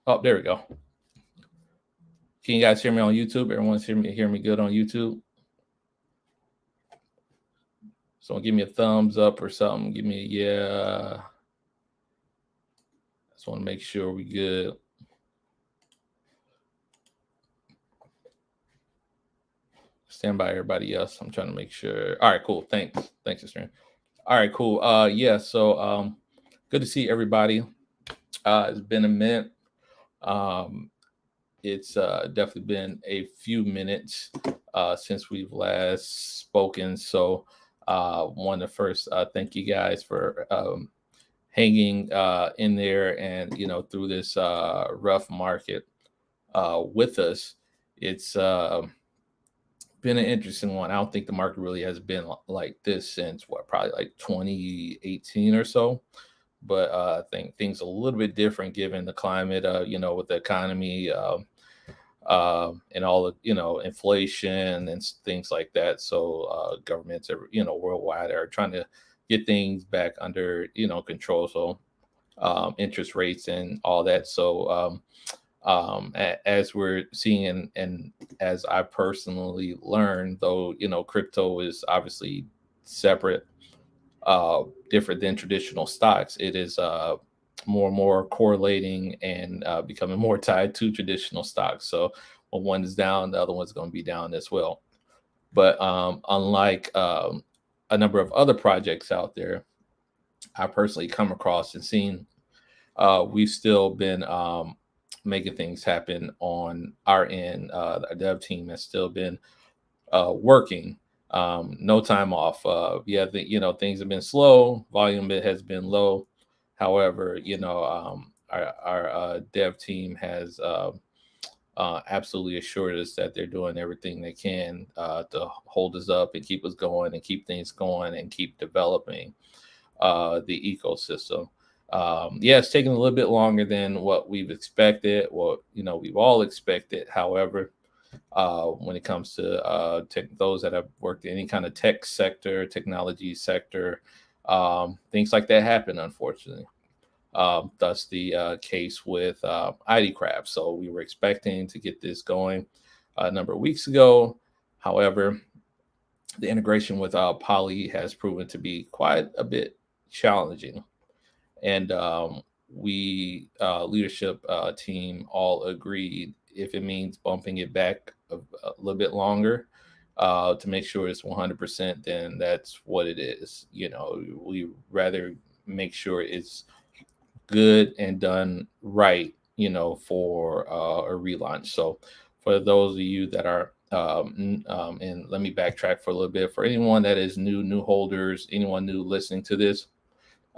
Oh, there we go. Can you guys hear me on YouTube? Everyone's hear me good on YouTube? So give me a thumbs up or something. Give me a yeah. Just want to make sure we good. Stand by everybody else. I'm trying to make sure. All right, cool. Thanks, sister. All right, cool. Yeah. So good to see everybody. It's been a minute. Um, it's definitely been a few minutes since we've last spoken. So want to first thank you guys for hanging in there and through this rough market with us. It's been an interesting one. I don't think the market really has been like this since what, probably like 2018 or so. But I think things a little bit different given the climate, with the economy and all the inflation and things like that. So governments, worldwide are trying to get things back under control. So interest rates and all that. So as we're seeing and as I personally learned, though, crypto is obviously separate, different than traditional stocks. It is more and more correlating and becoming more tied to traditional stocks. So when one is down, the other one's going to be down as well. But unlike a number of other projects out there, I personally come across and seen, we've still been making things happen on our end. Our dev team has still been working, no time off. Yeah, things have been slow, volume has been low. However, our dev team has absolutely assured us that they're doing everything they can to hold us up and keep us going and keep things going and keep developing the ecosystem. Yeah, it's taking a little bit longer than what we've expected. What we've all expected. However, when it comes to those that have worked in any kind of tech sector, technology sector, things like that happen, unfortunately. Thus the case with IdeCraft. So we were expecting to get this going a number of weeks ago. However, the integration with Poly has proven to be quite a bit challenging. And we leadership team all agreed if it means bumping it back a little bit longer to make sure it's 100%, then that's what it is. We rather make sure it's good and done right, for a relaunch. So for those of you that are and let me backtrack for a little bit. For anyone that is new holders, anyone new listening to this,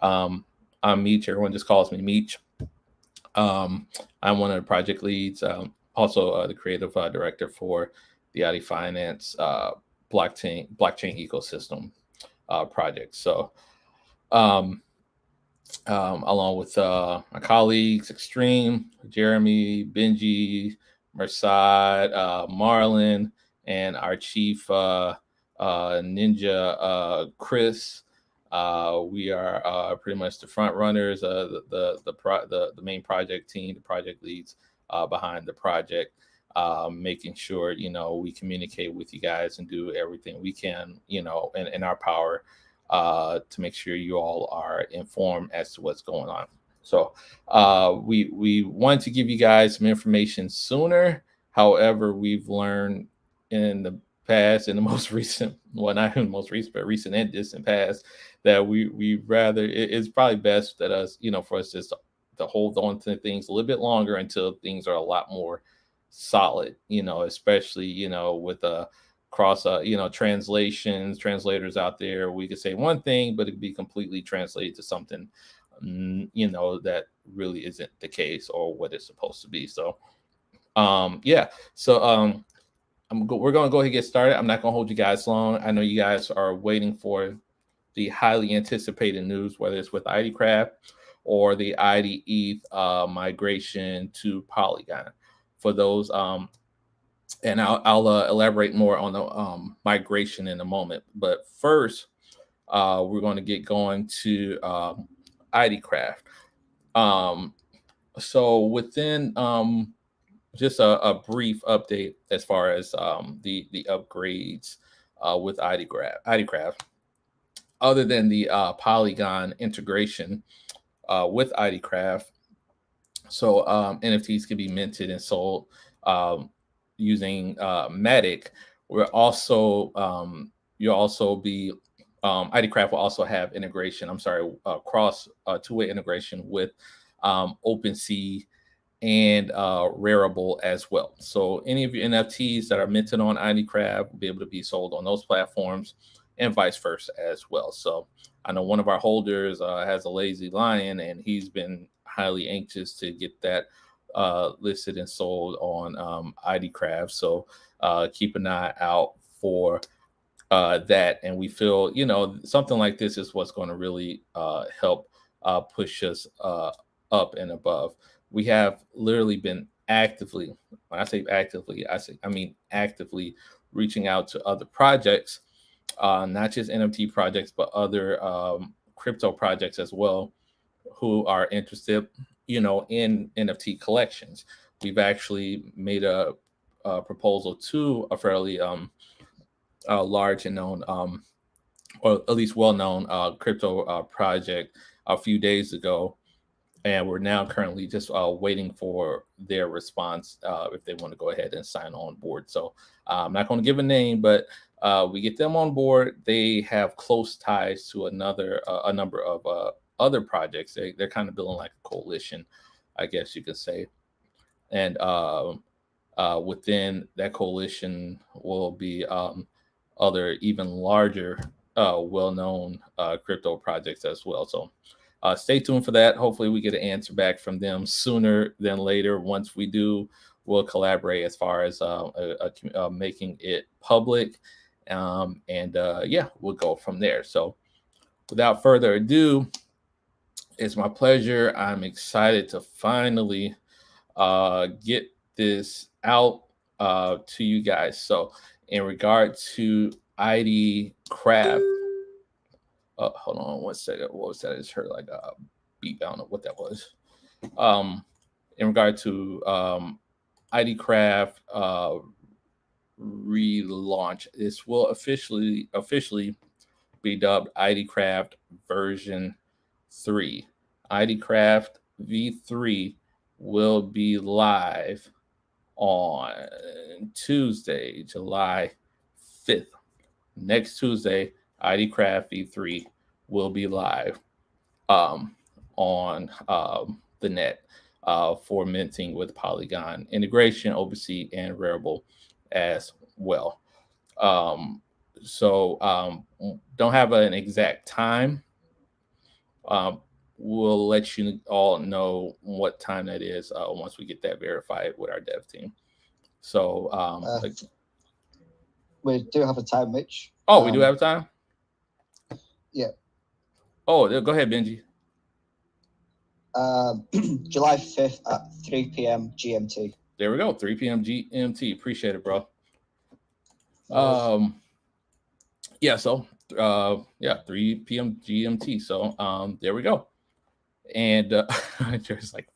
um, I'm Meech. Everyone just calls me Meech. I'm one of the project leads, also the creative director for the Aidi Finance blockchain ecosystem project. So, um, along with my colleagues, Extreme, Jeremy, Benji, Mersad, Marlon, and our chief ninja, Chris. We are pretty much the front runners, the main project team, the project leads behind the project, making sure we communicate with you guys and do everything we can, in our power to make sure you all are informed as to what's going on. So we want to give you guys some information sooner. However, we've learned in the past, in the most recent, well, not in the most recent, but recent and distant past, that we rather it's probably best that us, for us just to hold on to things a little bit longer until things are a lot more solid. Especially with cross translators out there, we could say one thing but it could be completely translated to something that really isn't the case or what it's supposed to be. So yeah, so we're going to go ahead and get started. I'm not going to hold you guys long. I know you guys are waiting for the highly anticipated news, whether it's with IdeCraft or the Aidi Eth migration to Polygon. For those and I'll elaborate more on the migration in a moment. But first, we're going to get going to IdeCraft. Um, So within just a brief update as far as the upgrades with IDCraft, other than the Polygon integration with IDCraft. So NFTs can be minted and sold using Matic. We're also you'll also be IDCraft will also have integration. I'm sorry, cross two-way integration with OpenSea and Rarible as well. So any of your NFTs that are minted on IDCraft will be able to be sold on those platforms, and vice versa as well. So I know one of our holders has a lazy lion, and he's been highly anxious to get that listed and sold on IDCraft. So keep an eye out for that. And we feel, something like this is what's going to really help push us up and above. We have literally been actively, when I say actively, I mean actively reaching out to other projects, not just NFT projects, but other crypto projects as well, who are interested, in NFT collections. We've actually made a proposal to a fairly large and known, or at least well-known crypto project a few days ago, and we're now currently just waiting for their response if they want to go ahead and sign on board. So I'm not going to give a name, but we get them on board. They have close ties to a number of other projects. They're kind of building like a coalition, I guess you could say. And within that coalition will be other even larger, well-known crypto projects as well. So stay tuned for that. Hopefully we get an answer back from them sooner than later. Once we do, we'll collaborate as far as making it public. Yeah, we'll go from there. So without further ado, it's my pleasure. I'm excited to finally get this out to you guys. So in regard to AidiCraft, hold on one second. What was that? I just heard like a beep. I don't know what that was. In regard to AidiCraft relaunch, this will officially be dubbed AidiCraft version 3. AidiCraft V3 will be live on Tuesday, July 5th. Next Tuesday, IdeaCraft V3 will be live on the net for minting with Polygon integration, OpenSea, and Rarible as well. So don't have an exact time. We'll let you all know what time that is once we get that verified with our dev team. So we do have a time, Mitch. Oh, we do have time? Yeah. Oh, go ahead, Benji. July 5th at 3 p.m. GMT. There we go, 3 p.m. GMT. Appreciate it, bro. Yeah, so 3 p.m. GMT. So there we go. And just like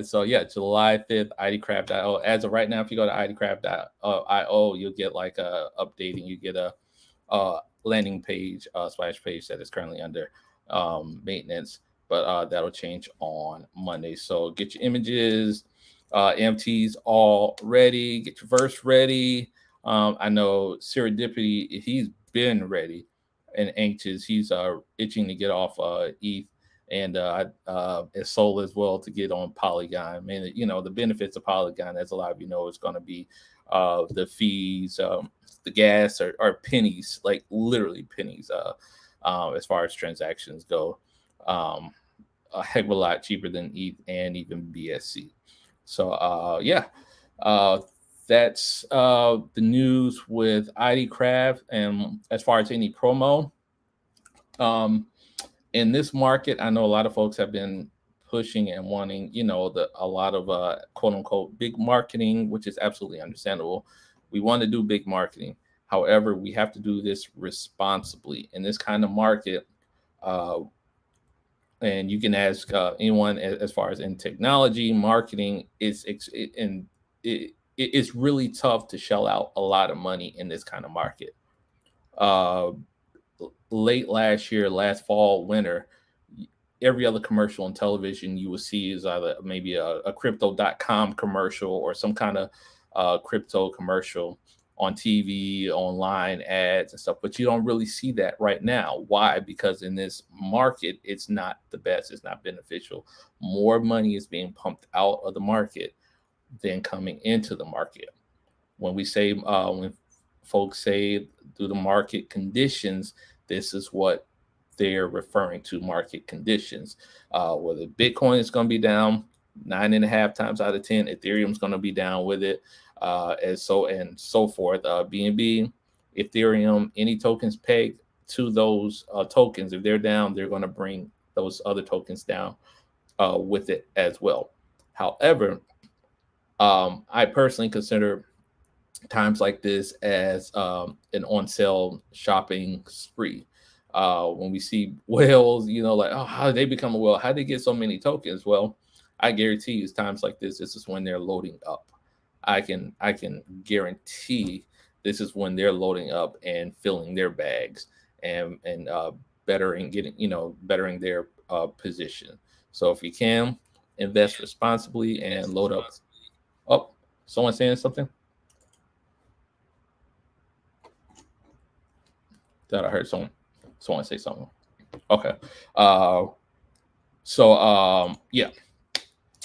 so yeah, July 5th, IdeaCraft.io. As of right now, if you go to IdeaCraft.io, you'll get like a updating. You get a landing page, splash page that is currently under maintenance, but that'll change on Monday. So get your images, MTs all ready. Get your verse ready. I know Serendipity, he's been ready and anxious. He's itching to get off ETH and Sol as well to get on Polygon. I mean, the benefits of Polygon, as a lot of you know, is going to be the fees, the gas are pennies, like literally pennies as far as transactions go. A heck of a lot cheaper than ETH and even BSC. So yeah, that's the news with IdeaCraft. And as far as any promo, in this market, I know a lot of folks have been pushing and wanting, a lot of quote unquote big marketing, which is absolutely understandable. We want to do big marketing. However, we have to do this responsibly. In this kind of market, and you can ask anyone as far as in technology, marketing, it's really tough to shell out a lot of money in this kind of market. Uh, Late last year, last fall, winter, every other commercial on television you will see is either maybe a crypto.com commercial or some kind of crypto commercial on TV, online ads and stuff. But you don't really see that right now. Why? Because in this market, it's not the best, it's not beneficial. More money is being pumped out of the market than coming into the market. When we say, when folks say due to market conditions, this is what they're referring to, market conditions. Whether Bitcoin is going to be down 9.5 times out of 10, Ethereum is going to be down with it, and so forth. BNB, Ethereum, any tokens pegged to those tokens, if they're down, they're going to bring those other tokens down with it as well. However, I personally consider times like this as an on sale shopping spree. When we see whales, like, oh, how did they become a whale? How did they get so many tokens? Well, I guarantee you, it's times like this is when they're loading up. I can guarantee this is when they're loading up and filling their bags and bettering their position. So if you can, invest responsibly and load up. Oh, someone saying something? That I heard someone say something. Okay. Yeah.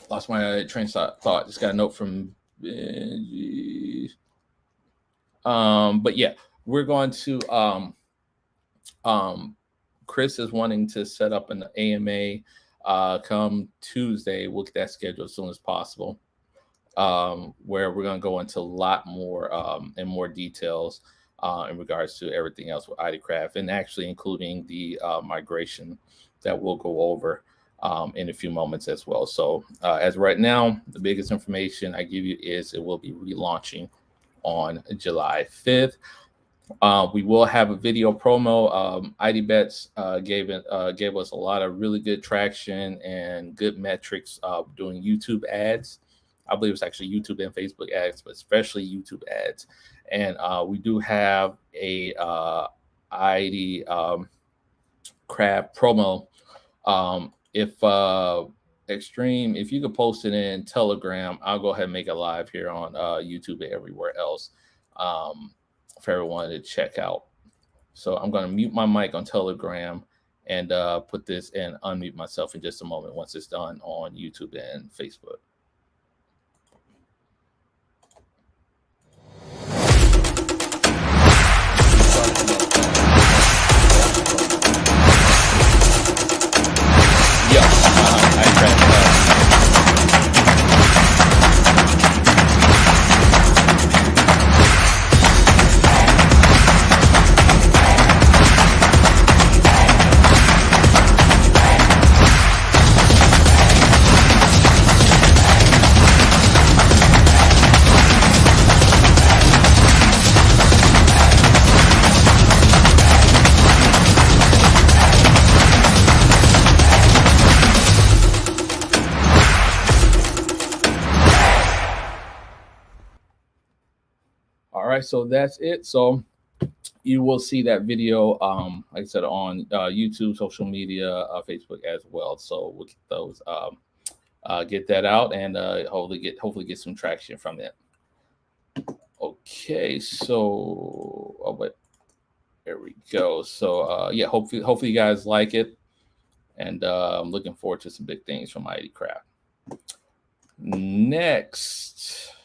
Lost my train of thought. Just got a note from Benji. But yeah, we're going to Chris is wanting to set up an AMA come Tuesday. We'll get that scheduled as soon as possible. Where we're going to go into a lot more and more details in regards to everything else with AidiCraft, and actually including the migration that we'll go over in a few moments as well. So as right now, the biggest information I give you is it will be relaunching on July 5th. We will have a video promo. Aidi Bets gave us a lot of really good traction and good metrics doing YouTube ads. I believe it's actually YouTube and Facebook ads, but especially YouTube ads. And we do have a AidiCraft promo. If Extreme, if you could post it in Telegram, I'll go ahead and make it live here on YouTube and everywhere else for everyone to check out. So I'm going to mute my mic on Telegram and put this and unmute myself in just a moment once it's done on YouTube and Facebook. So that's it. So you will see that video, like I said, on YouTube, social media, Facebook as well. So we'll get those, get that out, and hopefully get some traction from it. Okay, so there we go. So yeah, hopefully you guys like it, and I'm looking forward to some big things from AidiCraft. Next,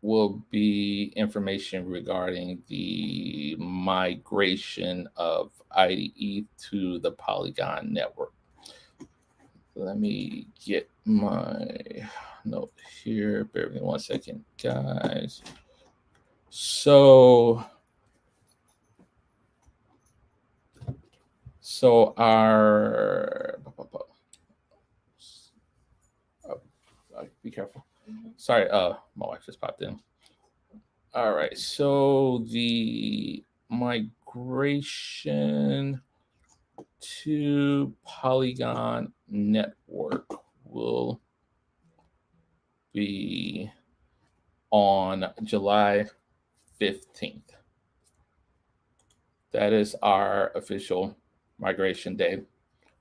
will be information regarding the migration of Aidi Eth to the Polygon network. Let me get my note here. Bear with me 1 second, guys. So our be careful. Sorry, my wife just popped in. All right, so the migration to Polygon network will be on July 15th. That is our official migration day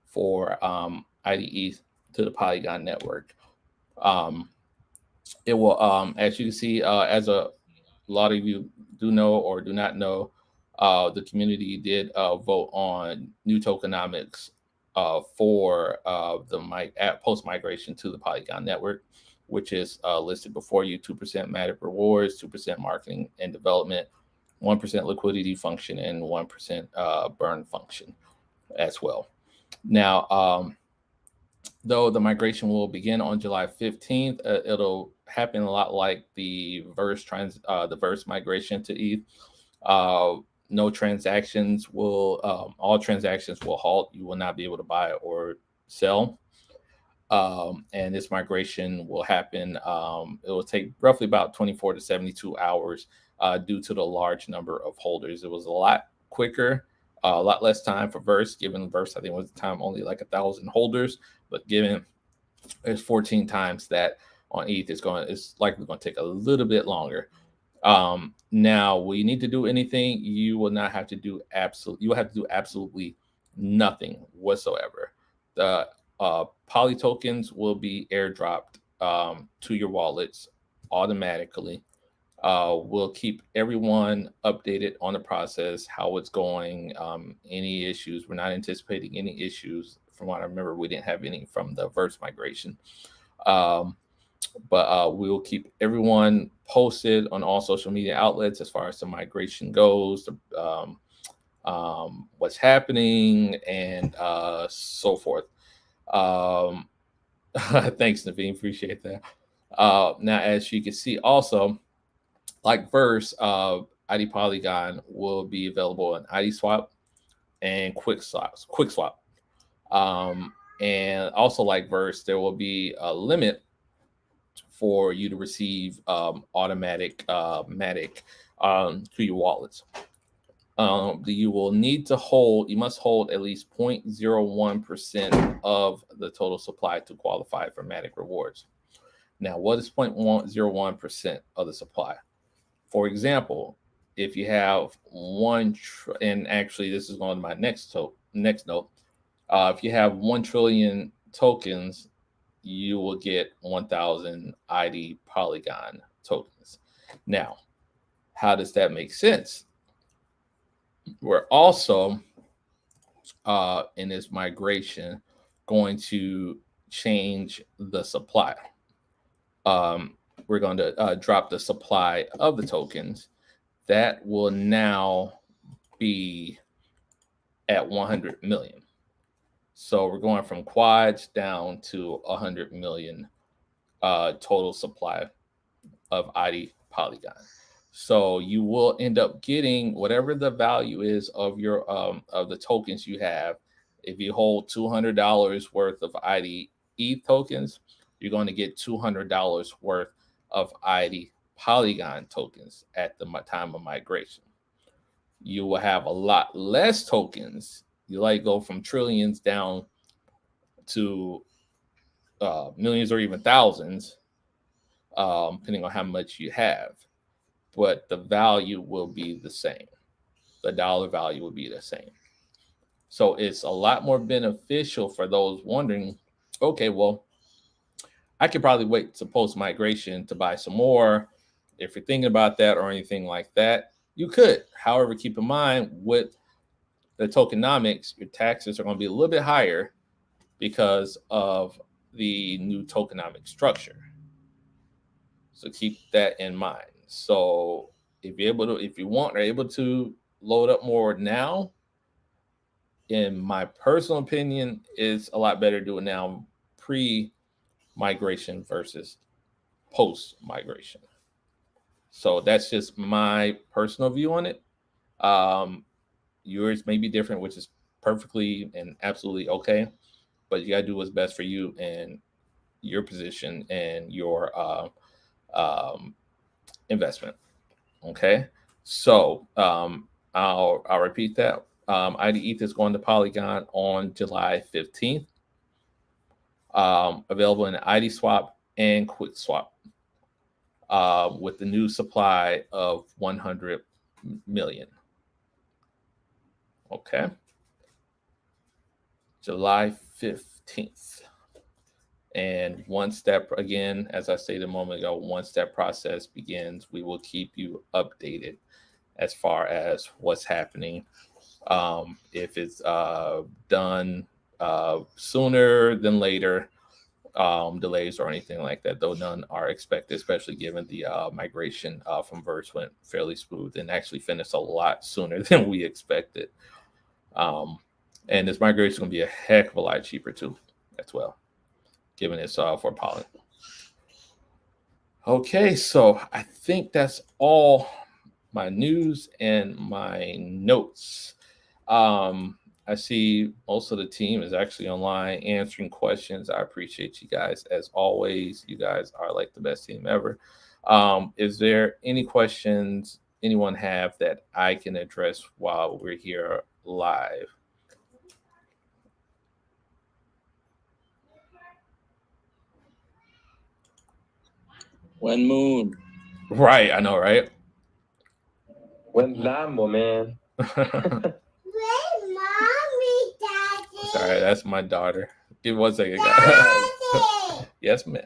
for Aidi Eth to the Polygon network. It will, as you can see, as a lot of you do know or do not know, the community did vote on new tokenomics for the post migration to the Polygon network, which is listed before you: 2% Matic rewards, 2% marketing and development, 1% liquidity function, and 1% burn function as well. Now, though the migration will begin on July 15th, it'll happen a lot like the Verse migration to ETH. No transactions will, all transactions will halt. You will not be able to buy or sell. And this migration will happen. It will take roughly about 24 to 72 hours due to the large number of holders. It was a lot quicker, a lot less time for Verse, given Verse, I think, was the time only like 1,000 holders, but given it's 14 times that on ETH, it's likely going to take a little bit longer. Now, will you need to do anything? You will not have to do you will have to do absolutely nothing whatsoever. The Poly tokens will be airdropped to your wallets automatically. We'll keep everyone updated on the process, how it's going, any issues. We're not anticipating any issues. From what I remember, we didn't have any from the Verse migration. But we will keep everyone posted on all social media outlets as far as the migration goes, what's happening, and so forth. Thanks, Naveen. Appreciate that. Now, as you can see, also, like Verse, ID Polygon will be available on ID Swap and Quick Swap. And also, like Verse, there will be a limit for you to receive automatic Matic to your wallets. You must hold at least 0.01% of the total supply to qualify for Matic rewards. Now, what is 0.01% of the supply? For example, if you have and actually this is going to my next note. If you have 1 trillion tokens, you will get 1,000 ID Polygon tokens. Now, how does that make sense? We're also, in this migration, going to change the supply. We're going to drop the supply of the tokens. That will now be at 100 million. So we're going from quads down to 100 million total supply of ID Polygon. So you will end up getting whatever the value is of your of the tokens you have. If you hold $200 worth of ID Eth tokens, you're going to get $200 worth of ID Polygon tokens at the time of migration. You will have a lot less tokens. You go from trillions down to millions or even thousands, depending on how much you have. But the value will be the same. The dollar value will be the same. So it's a lot more beneficial for those wondering, okay, well, I could probably wait to post migration to buy some more. If you're thinking about that or anything like that, you could. However, keep in mind with the tokenomics, your taxes are going to be a little bit higher because of the new tokenomic structure. So keep that in mind. So if you are able to load up more now, in my personal opinion, it's a lot better to do it now pre-migration versus post-migration. So that's just my personal view on it. Yours may be different, which is perfectly and absolutely okay. But you gotta do what's best for you and your position and your investment. Okay, so I'll repeat that. Aidi Eth is going to Polygon on July 15th. Available in ID Swap and Quick Swap with the new supply of 100 million. Okay. July 15th. And once that, again, as I stated a moment ago, once that process begins, we will keep you updated as far as what's happening. If it's done sooner than later, delays or anything like that, though none are expected, especially given the migration from Verse went fairly smooth and actually finished a lot sooner than we expected. And this migration is going to be a heck of a lot cheaper too, as well, given it's for Poly. Okay, so I think that's all my news and my notes. I see most of the team is actually online answering questions. I appreciate you guys as always. You guys are like the best team ever. Is there any questions anyone have that I can address while we're here live? When Moon. Right, I know, right? When Lambo, man. Sorry, that's my daughter. Give 1 second, guys. Yes, ma'am.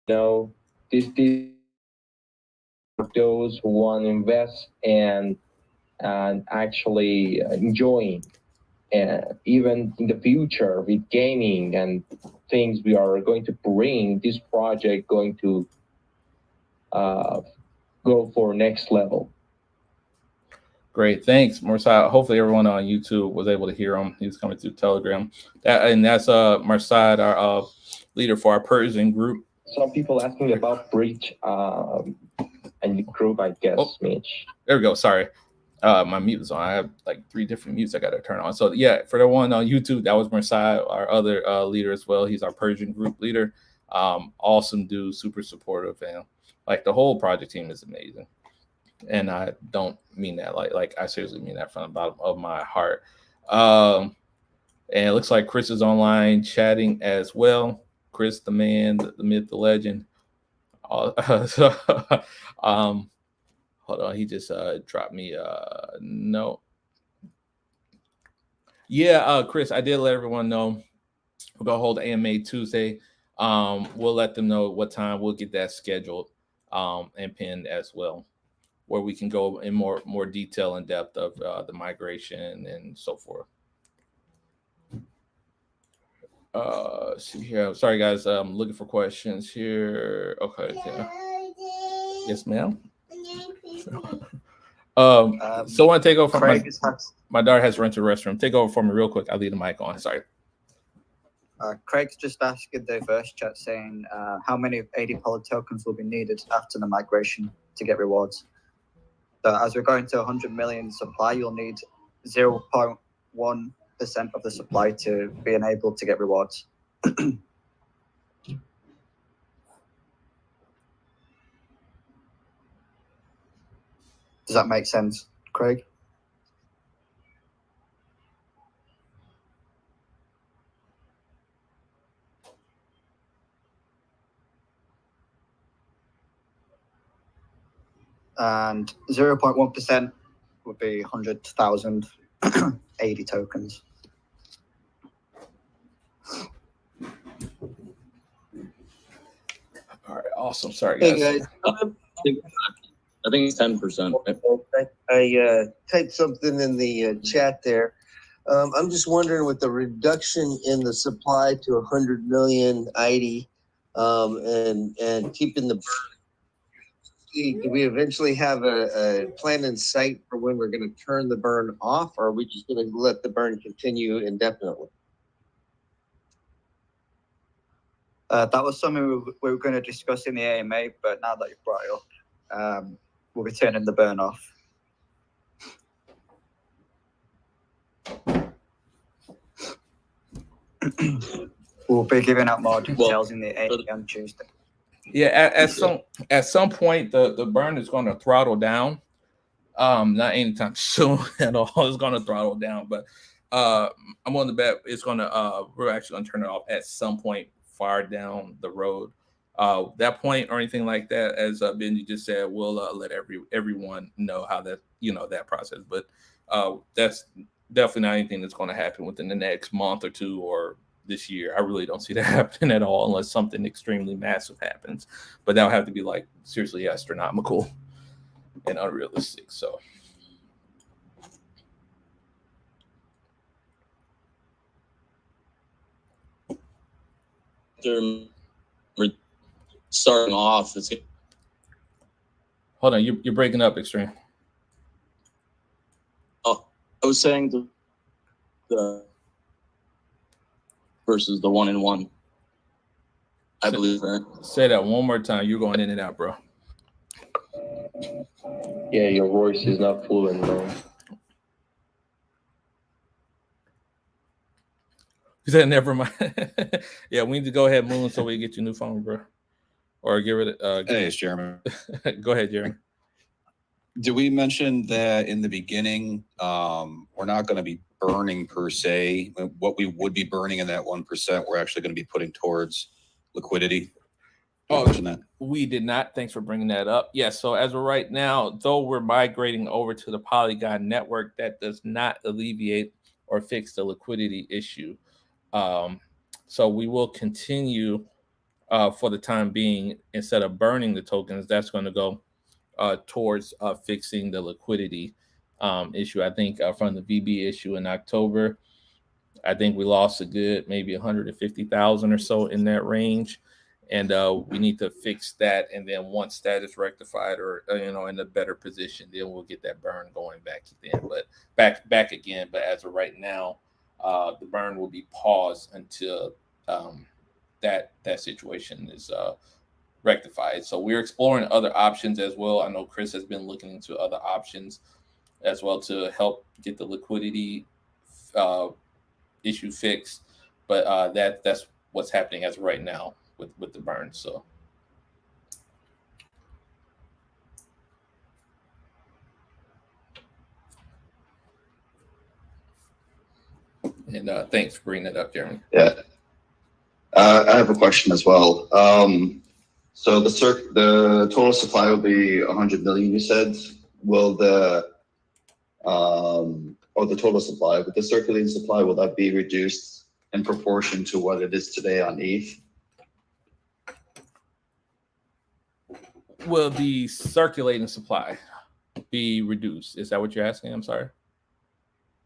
Those who want to invest and actually enjoying, even in the future with gaming and things we are going to bring, this project going to go for next level. Great, thanks, Marsai. Hopefully, everyone on YouTube was able to hear him. He was coming through Telegram. That's Marsai, our leader for our Persian group. Some people asking about Breach and the group, I guess, Mitch. There we go. Sorry, my mute was on. I have like 3 different mutes I got to turn on. So yeah, for the one on YouTube, that was Marsai, our other leader as well. He's our Persian group leader. Awesome dude, super supportive, and like the whole project team is amazing. And I don't mean that like I seriously mean that from the bottom of my heart. And it looks like Chris is online chatting as well. Chris, the man, the myth, the legend. Hold on, he just dropped me a note. Yeah, Chris, I did let everyone know we're gonna hold AMA Tuesday. We'll let them know what time. We'll get that scheduled and pinned as well, where we can go in more detail and depth of the migration and so forth. See here. Sorry, guys. I'm looking for questions here. Okay. Yeah. Yes, ma'am. So I want to take over from my daughter has run to the restroom. Take over for me real quick. I'll leave the mic on. Sorry. Craig's just asked in the first chat saying how many Aidi Poly tokens will be needed after the migration to get rewards. So as we're going to 100 million supply, you'll need 0.1% of the supply to be enabled to get rewards. Does that make sense, Craig? And 0.1% would be 100,000 Aidi tokens. Awesome. Sorry, Hey guys. guys, I think it's 10%. I typed something in the chat there. I'm just wondering, with the reduction in the supply to 100 million Aidi, and keeping the burn, do we eventually have a plan in sight for when we're going to turn the burn off, or are we just going to let the burn continue indefinitely? That was something we were going to discuss in the AMA, but now that you brought it up, we'll be turning the burn off. We'll be giving out more details in the AMA on Tuesday. Yeah, at some point the burn is going to throttle down. Not anytime soon at all. It's going to throttle down, but I'm on the bet it's going to. We're actually going to turn it off at some point far down the road. That point or anything like that, as Benji just said, we'll let everyone know how that that process. But that's definitely not anything that's going to happen within the next month or two or this year. I really don't see that happening at all unless something extremely massive happens. But that would have to be like seriously astronomical and unrealistic. So We're starting off. hold on, you're breaking up, Extreme. Oh, I was saying the versus the 1-in-1. I believe that. Say that one more time. You're going in and out, bro. Yeah, your voice is not fluent, bro. He said, never mind. Yeah, we need to go ahead, Moon, so we get your new phone, bro. Or give it. Hey, it's Jeremy. Go ahead, Jeremy. Did we mention that in the beginning, we're not going to be burning per se? What we would be burning in that 1%, we're actually going to be putting towards liquidity. Oh, that. We did not. Thanks for bringing that up. Yeah, so as of right now, though we're migrating over to the Polygon network, that does not alleviate or fix the liquidity issue. So we will continue for the time being. Instead of burning the tokens, that's going to go towards fixing the liquidity issue. I think from the VB issue in October, I think we lost a good maybe 150,000 or so in that range. And we need to fix that. And then once that is rectified or, in a better position, then we'll get that burn going back again. But back again. But as of right now, the burn will be paused until that situation is rectified. So we're exploring other options as well. I know Chris has been looking into other options as well to help get the liquidity issue fixed. But that's what's happening as of right now with the burn. So and thanks for bringing that up, Jeremy. Yeah, I have a question as well. So the total supply will be 100 million. You said. Will the total supply, but the circulating supply, will that be reduced in proportion to what it is today on ETH? Will the circulating supply be reduced? Is that what you're asking? I'm sorry.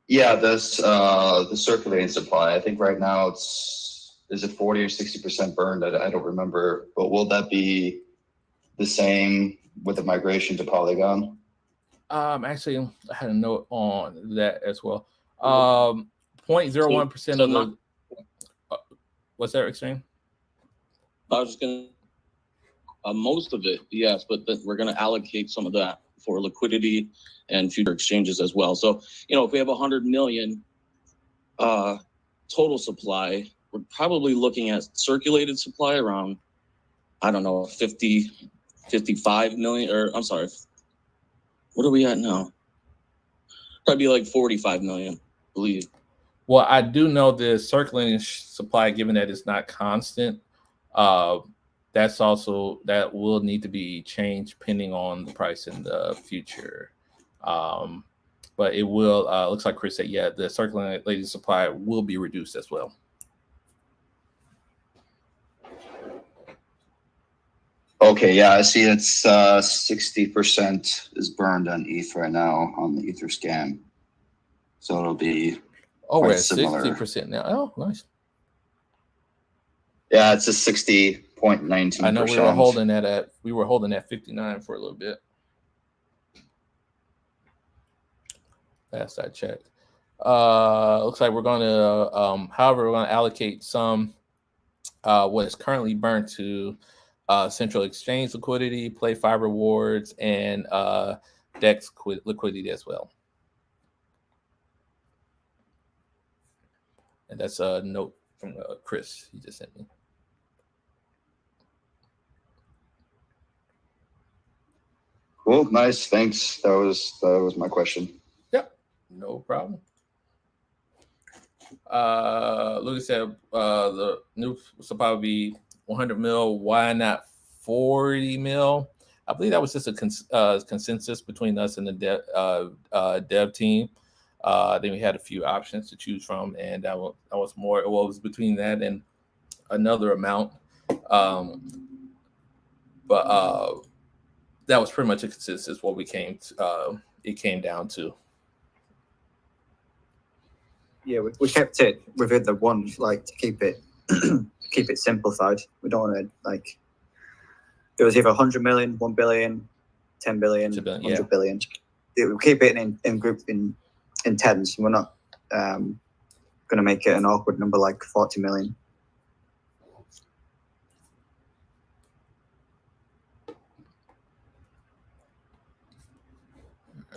Yeah, the circulating supply. I think right now is it 40 or 60% burned? I don't remember, but will that be the same with the migration to Polygon? Actually, I had a note on that as well. 0.01% of the. What's that, Extreme? I was just gonna. Most of it, yes, but we're going to allocate some of that for liquidity and future exchanges as well. So, if we have 100 million total supply, we're probably looking at circulated supply around, I don't know, 55 million, or I'm sorry, what are we at now? Probably like 45 million, I believe. Well, I do know the circulating supply, given that it's not constant, that will need to be changed depending on the price in the future. But it will, looks like Chris said, yeah, the circulating supply will be reduced as well. Okay, yeah, I see it's 60% is burned on ETH right now on the Ether scan. So it'll be Oh, we're quite at similar. 60% now. Oh, nice. Yeah, it's a 60.19%. I know we were holding at 59 for a little bit. Last I checked. Looks like we're going to, however, we're going to allocate some what is currently burnt to central exchange liquidity, play five rewards, and DEX liquidity as well. And that's a note from Chris he just sent me. Cool, nice, thanks. That was my question. Yep, no problem. Lucas said the new supply would be 100 mil. Why not 40 mil? I believe that was just a consensus between us and the dev team. Then we had a few options to choose from, and that was more. Well, it was between that and another amount. But that was pretty much a consensus. What we came to, it came down to. Yeah, we kept it within the one, like to keep it keep it simplified. We don't want to like. It was either 100 million, 1 billion, 10 billion, 100 billion. We'll keep it in group in tens. We're not going to make it an awkward number like 40 million.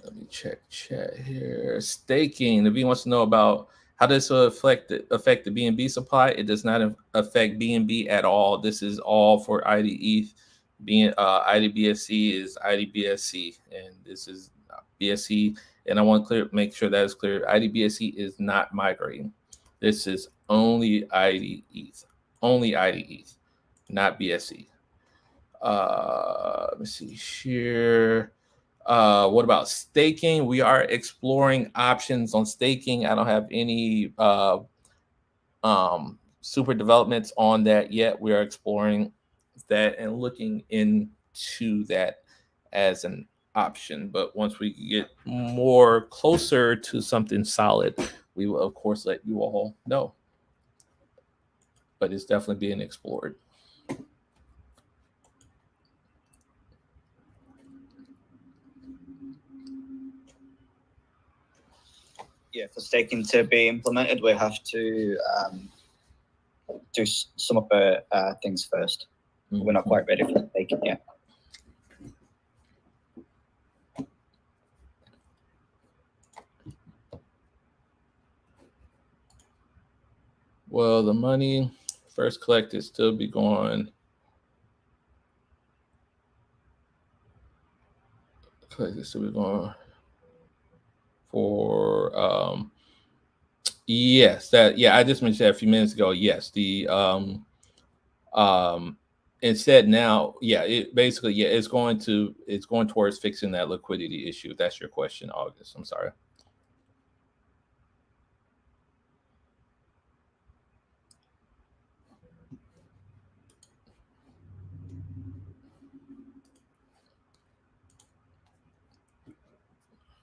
Let me check chat here. Staking. The V wants to know about how this will affect the BNB supply. It does not affect BNB at all. This is all for Aidi Eth. IDBSC is IDBSC, and this is BSC. And I want to make sure that is clear. IDBSC is not migrating. This is only Aidi Eth, not BSC. Let me see here. What about staking? We are exploring options on staking. I don't have any super developments on that yet. We are exploring that and looking into that as an option. But once we get more closer to something solid, we will of course let you all know. But it's definitely being explored. Yeah, for staking to be implemented, we have to do some of the things first. Mm-hmm. We're not quite ready for staking yet. Well, the money first collected still be going. Collected still be going for yes, I just mentioned that a few minutes ago. Yes, the instead now, it basically it's going towards fixing that liquidity issue. If that's your question, August. I'm sorry.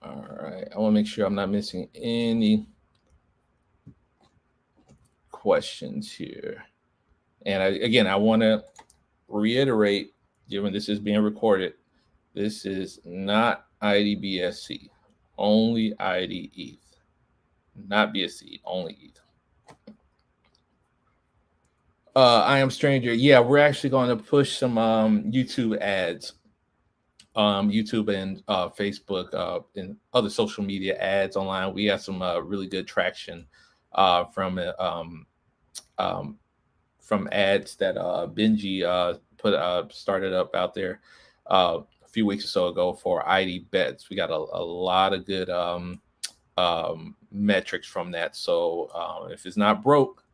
All right, I want to make sure I'm not missing any questions here. And I want to reiterate, given this is being recorded, this is not IDBSC, only Aidi Eth, not BSC, only ETH. I Am Stranger. Yeah, we're actually going to push some YouTube ads. YouTube and Facebook and other social media ads online. We have some really good traction from ads that Benji started up out there a few weeks or so ago for ID Bets. We got a lot of good metrics from that. So if it's not broke,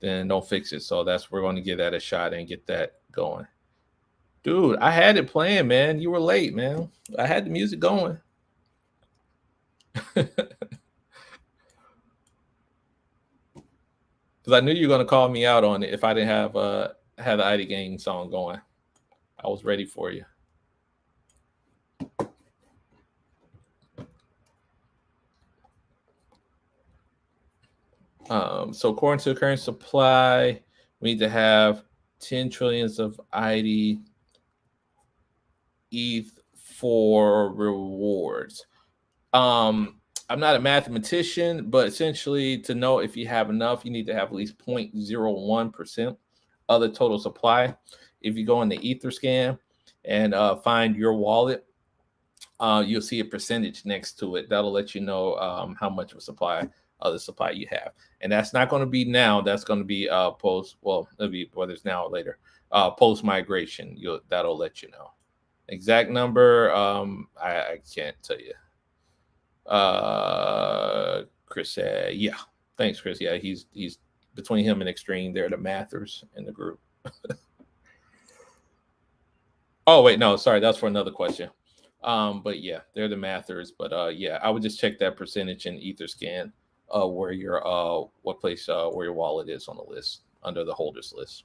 then don't fix it. So we're going to give that a shot and get that going. Dude, I had it playing, man. You were late, man. I had the music going. Because I knew you were going to call me out on it if I didn't have the ID Gang song going. I was ready for you. So according to the current supply, we need to have 10 trillions of Aidi Eth for rewards. I'm not a mathematician, but essentially to know if you have enough, you need to have at least 0.01% of the total supply. If you go in the Etherscan and find your wallet, you'll see a percentage next to it. That'll let you know how much of a supply of the supply you have. And that's not going to be now. That's going to be post. Well, it'll be whether it's now or later. Post migration. That'll let you know. Exact number. I can't tell you. Chris said, yeah. Thanks, Chris. Yeah, he's between him and Extreme. They're the mathers in the group. Oh wait, no, sorry, that's for another question. But yeah, they're the mathers. But yeah, I would just check that percentage in Etherscan, where your what place where your wallet is on the list under the holders list.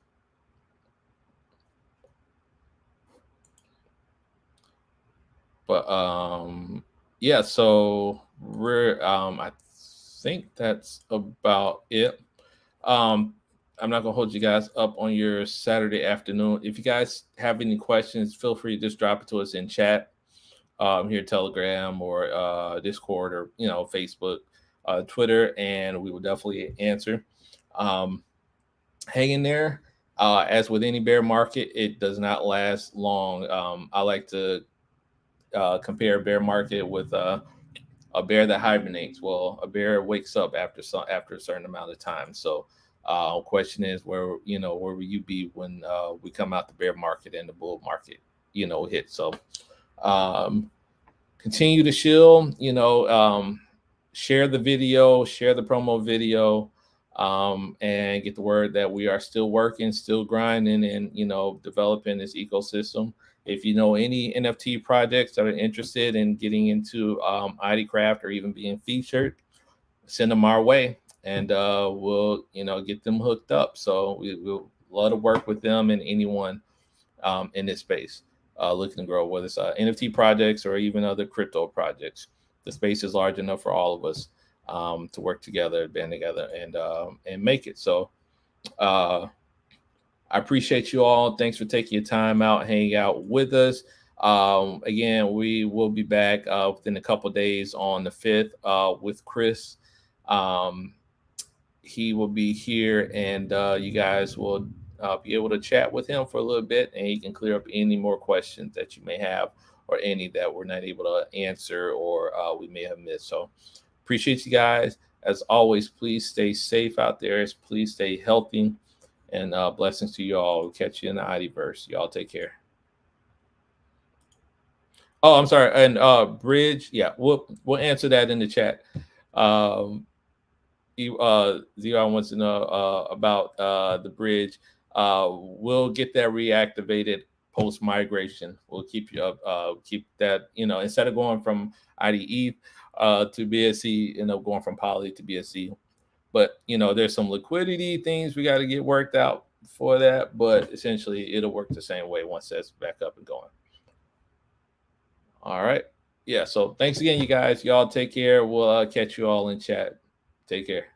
But yeah, so we're I think that's about it. I'm not gonna hold you guys up on your Saturday afternoon. If you guys have any questions, feel free to just drop it to us in chat, here, Telegram or Discord or Facebook, Twitter, and we will definitely answer. Hang in there. As with any bear market, it does not last long. I like to compare a bear market with a bear that hibernates. Well, a bear wakes up after a certain amount of time. So question is where will you be when we come out the bear market and the bull market hit. So continue to shield, share the video, share the promo video, and get the word that we are still working, still grinding, and developing this ecosystem. If you know any NFT projects that are interested in getting into AidiCraft or even being featured, send them our way, and we'll get them hooked up. So we'll love to work with them and anyone in this space looking to grow, whether it's NFT projects or even other crypto projects. The space is large enough for all of us to work together, band together, and make it. So I appreciate you all. Thanks for taking your time out, hanging out with us. Again, we will be back within a couple of days on the 5th with Chris. He will be here, and you guys will be able to chat with him for a little bit, and he can clear up any more questions that you may have or any that we're not able to answer or we may have missed. So appreciate you guys. As always, please stay safe out there. Please stay healthy. And blessings to you all. We'll catch you in the Idiverse. Y'all take care. Oh, I'm sorry. And Bridge, yeah, we'll answer that in the chat. Zion wants to know about the bridge. We'll get that reactivated post migration. We'll keep you up. Keep that. Instead of going from Aidi Eth to BSC, going from Poly to BSC. But there's some liquidity things we got to get worked out for that. But essentially, it'll work the same way once that's back up and going. All right. Yeah. So thanks again, you guys. Y'all take care. We'll catch you all in chat. Take care.